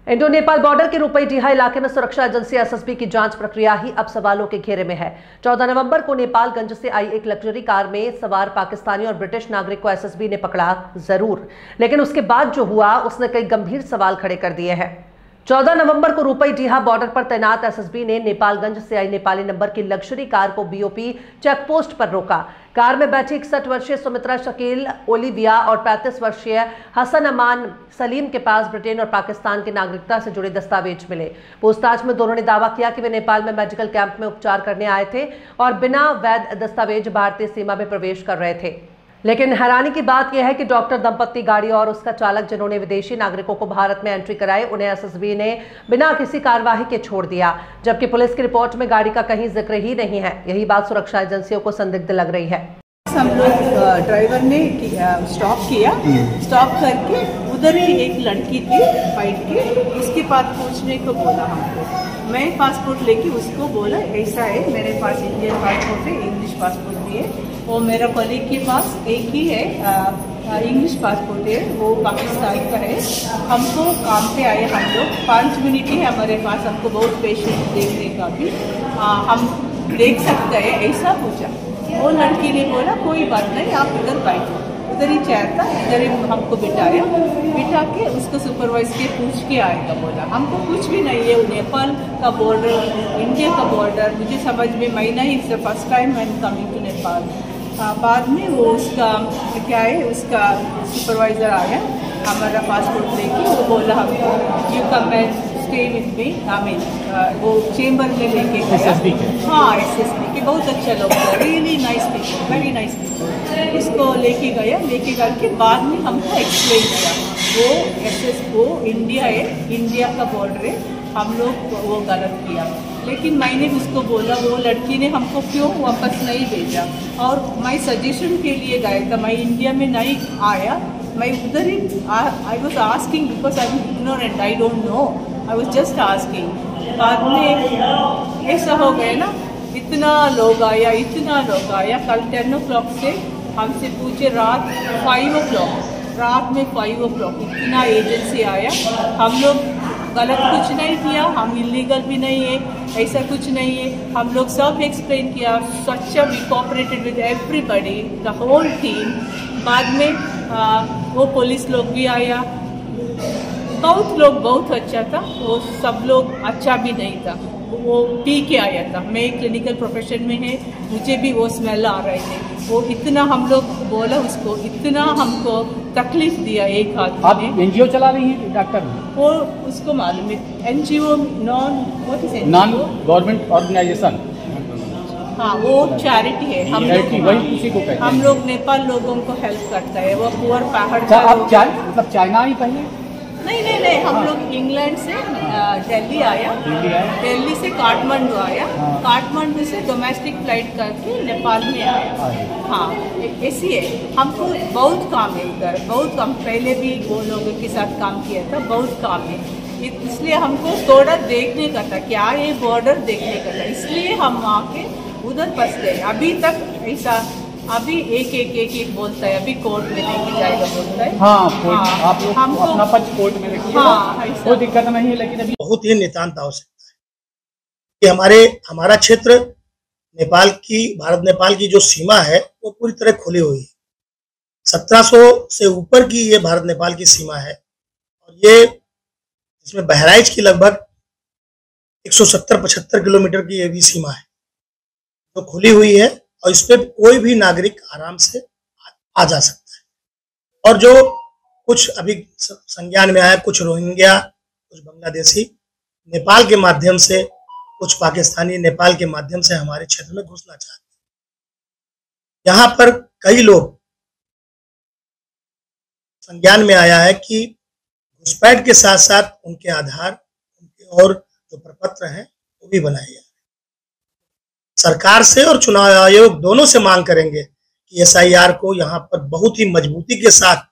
Indo Nepal border के रुपईडीहा इलाके में सुरक्षा एजेंसी एसएसबी की जांच प्रक्रिया ही अब सवालों के घेरे में है। 14 नवंबर को नेपालगंज से आई एक लग्जरी कार में सवार पाकिस्तानी और ब्रिटिश नागरिक को एसएसबी ने पकड़ा जरूर, लेकिन उसके बाद जो हुआ उसने कई गंभीर सवाल खड़े कर दिए हैं। 14 नवंबर को रुपईडीहा बॉर्डर पर तैनात एसएसबी ने नेपालगंज से आई नेपाली नंबर की लग्जरी कार को बीओपी चेकपोस्ट पर रोका। कार में बैठी 61 वर्षीय सुमित्रा शकील ओलिविया और 35 वर्षीय हसन अमान सलीम के पास ब्रिटेन और पाकिस्तान की नागरिकता से जुड़े दस्तावेज मिले। पूछताछ में दोनों ने दावा किया कि वे नेपाल में मेडिकल कैंप में उपचार करने आए थे और बिना वैध दस्तावेज भारतीय सीमा में प्रवेश कर रहे थे। लेकिन हैरानी की बात यह है कि डॉक्टर दंपत्ति गाड़ी और उसका चालक जिन्होंने विदेशी नागरिकों को भारत में एंट्री कराई, उन्हें एसएसबी ने बिना किसी कार्यवाही के छोड़ दिया, जबकि पुलिस की रिपोर्ट में गाड़ी का कहीं जिक्र ही नहीं है। यही बात सुरक्षा एजेंसियों को संदिग्ध लग रही है। हम लोग ड्राइवर ने स्टॉप किया, स्टॉप करके उधर ही एक लड़की थी बाइक के, उसके पास पूछने को बोला हमको। मैं पासपोर्ट लेके उसको बोला ऐसा है, मेरे पास इंडियन पासपोर्ट है, इंग्लिश पासपोर्ट भी है, और मेरा कलीग के पास एक ही है इंग्लिश पासपोर्ट है, वो पाकिस्तान का है। हमको काम पे आए हम लोग, 5 मिनट ही हमारे पास, हमको बहुत पेशेंट देखने का भी, हम देख सकते हैं, ऐसा पूछा। वो लड़की ने बोला कोई बात नहीं, आप इधर बैठो। उधर ही चेयर था, इधर ही हमको बिठाया, बिठा के उसको सुपरवाइज के पूछ के आएगा बोला। हमको कुछ भी नहीं है, नेपाल का बॉर्डर, इंडिया का बॉर्डर, मुझे समझ में महीना ही, it's the first time I am coming to Nepal. बाद में वो उसका क्या है, उसका सुपरवाइज़र आया हमारा पासपोर्ट लेके, वो बोला हमको you come and stay with me, I mean वो चेम्बर में लेके गया। हाँ, एसएसबी के बहुत अच्छा लोग थे, really nice people, very nice people. इसको लेके गया, लेके करके बाद में हमको एक्सप्लेन किया वो एसएस वो इंडिया है, इंडिया का बॉर्डर है, हम लोग वो गलत किया। लेकिन मैंने उसको बोला, वो लड़की ने हमको क्यों वापस नहीं भेजा, और मैं सजेशन के लिए गया था, मैं इंडिया में नहीं आया, मैं उधर ही I was asking because I am ignorant, I don't know, I was just asking. बाद में ऐसा हो गया ना, इतना लोग आया, इतना लोग आया, कल 10 o'clock से हमसे पूछे रात 5 o'clock, रात में 5 o'clock इतना एजेंसी आया। हम लोग गलत कुछ नहीं किया, हम इलीगल भी नहीं है, ऐसा कुछ नहीं है, हम लोग सब एक्सप्लेन किया, सच्चा we cooperated with everybody, the whole team. बाद में वो पुलिस लोग भी आया, बहुत लोग बहुत अच्छा था, वो सब लोग अच्छा भी नहीं था, वो पी के आया था। मैं क्लिनिकल प्रोफेशन में है, मुझे भी वो स्मेल आ रहे थे। वो इतना हम लोग बोला उसको, इतना हमको तकलीफ दिया एक आदमी। आप एनजीओ चला रही हैं डॉक्टर? वो उसको मालूम है, एनजीओ नॉन गवर्नमेंट ऑर्गेनाइजेशन। हाँ, वो चैरिटी है, हम लोग हम लोग नेपाल लोगों को हेल्प करता है, वो पुअर पहाड़। आप मतलब चाइना ही पहले? नहीं, हम लोग इंग्लैंड से दिल्ली आया, दिल्ली से काठमांडू आया, काठमांडू से डोमेस्टिक फ्लाइट करके नेपाल में आया। हाँ, ऐसी है, हमको बहुत काम है उधर, बहुत काम, पहले भी वो लोगों के साथ काम किया था, बहुत काम है, इसलिए हमको थोड़ा देखने का था, क्या ये बॉर्डर देखने का था, इसलिए हम आके उधर फंस गए। अभी तक ऐसा, अभी एक बोलता है, अभी कोर्ट में लेके जाएगा बोलता है। हाँ, आप लोग अपना पक्ष कोर्ट में रखिए, कोई दिक्कत नहीं है, लेकिन अभी बहुत ही नितांत आवश्यकता है कि हमारा क्षेत्र नेपाल की, भारत नेपाल की जो सीमा है वो पूरी तरह खुली हुई है। 1700 से ऊपर की ये भारत नेपाल की सीमा है, और ये इसमें बहराइच की लगभग 170-75 किलोमीटर की ये भी सीमा है, तो खुली हुई है, और इस पर कोई भी नागरिक आराम से आ जा सकता है। और जो कुछ अभी संज्ञान में आया, कुछ रोहिंग्या, कुछ बांग्लादेशी नेपाल के माध्यम से, कुछ पाकिस्तानी नेपाल के माध्यम से हमारे क्षेत्र में घुसना चाहते हैं। यहाँ पर कई लोग, संज्ञान में आया है कि घुसपैठ के साथ साथ उनके आधार, उनके और जो प्रपत्र हैं वो भी बनाए गए। सरकार से और चुनाव आयोग दोनों से मांग करेंगे कि एसआईआर को यहाँ पर बहुत ही मजबूती के साथ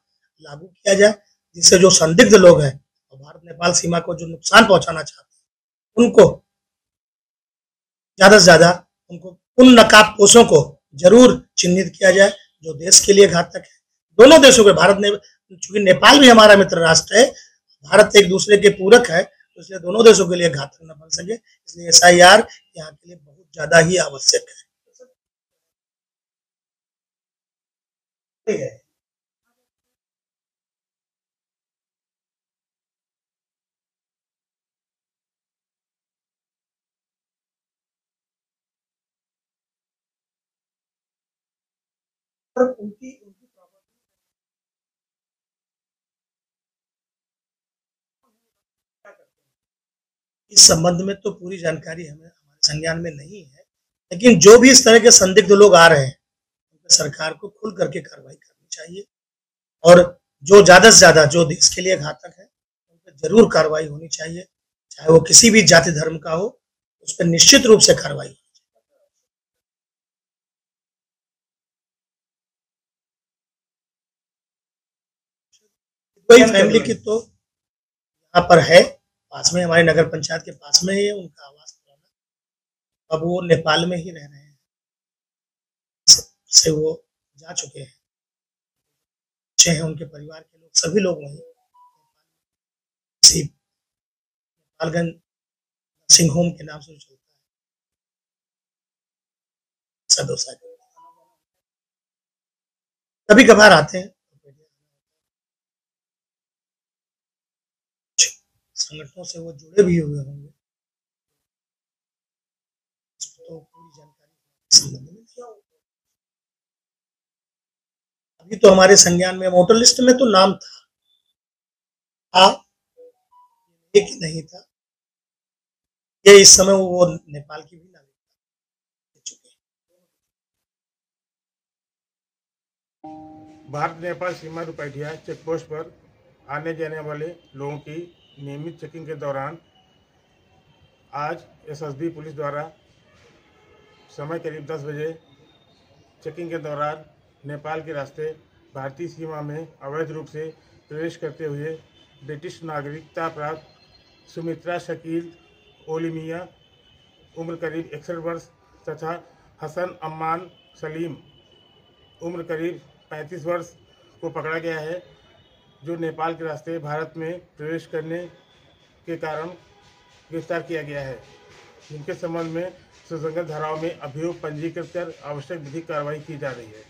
लागू किया जाए, जिससे जो संदिग्ध लोग हैं और भारत नेपाल सीमा को जो नुकसान पहुंचाना चाहते हैं, उनको ज्यादा से ज्यादा, उनको उन नकाबपोशों को जरूर चिन्हित किया जाए जो देश के लिए घातक है। दोनों देशों के, भारत ने, चूंकि नेपाल भी हमारा मित्र राष्ट्र है, भारत एक दूसरे के पूरक है, तो इसलिए दोनों देशों के लिए घातक न बन सके, इसलिए SIR यहाँ के लिए बहुत ज्यादा ही आवश्यक है। उनकी इस संबंध में तो पूरी जानकारी हमारे संज्ञान में नहीं है, लेकिन जो भी इस तरह के संदिग्ध लोग आ रहे हैं, सरकार को खुल करके कार्रवाई करनी चाहिए और जो ज्यादा से ज्यादा जो देश के लिए घातक है उन पर जरूर कार्रवाई होनी चाहिए, चाहे वो किसी भी जाति धर्म का हो, उस पर निश्चित रूप से कार्रवाई। कोई फैमिली की तो यहाँ पर है, पास में हमारे नगर पंचायत के पास में ही है उनका आवास पुराना, अब वो नेपाल में ही रह रहे हैं, से वो जा चुके हैं, अच्छे हैं उनके परिवार के लोग, सभी लोग वहीं नेपालगंज नर्सिंग होम के नाम से चलता है सदोसा, कभी कभार आते हैं, संगठनों से वो जुड़े भी हुए होंगे, तो पूरी जानकारी संबंध में दिया होगा। अभी तो हमारे संज्ञान में वोटर लिस्ट में तो नाम था, एक नहीं था, ये इस समय वो नेपाल की भी नागरिकता ले चुके हैं। भारत नेपाल सीमा रुपैठिया चेकपोस्ट पर आने जाने वाले लोगों की नियमित चेकिंग के दौरान आज SSB पुलिस द्वारा समय करीब 10 बजे चेकिंग के दौरान नेपाल के रास्ते भारतीय सीमा में अवैध रूप से प्रवेश करते हुए ब्रिटिश नागरिकता प्राप्त सुमित्रा शकील ओलिमिया उम्र करीब 61 वर्ष तथा हसन अम्मान सलीम उम्र करीब 35 वर्ष को पकड़ा गया है, जो नेपाल के रास्ते भारत में प्रवेश करने के कारण गिरफ्तार किया गया है, जिनके संबंध में सुसंगत धाराओं में अभियोग पंजीकृत कर आवश्यक विधिक कार्रवाई की जा रही है।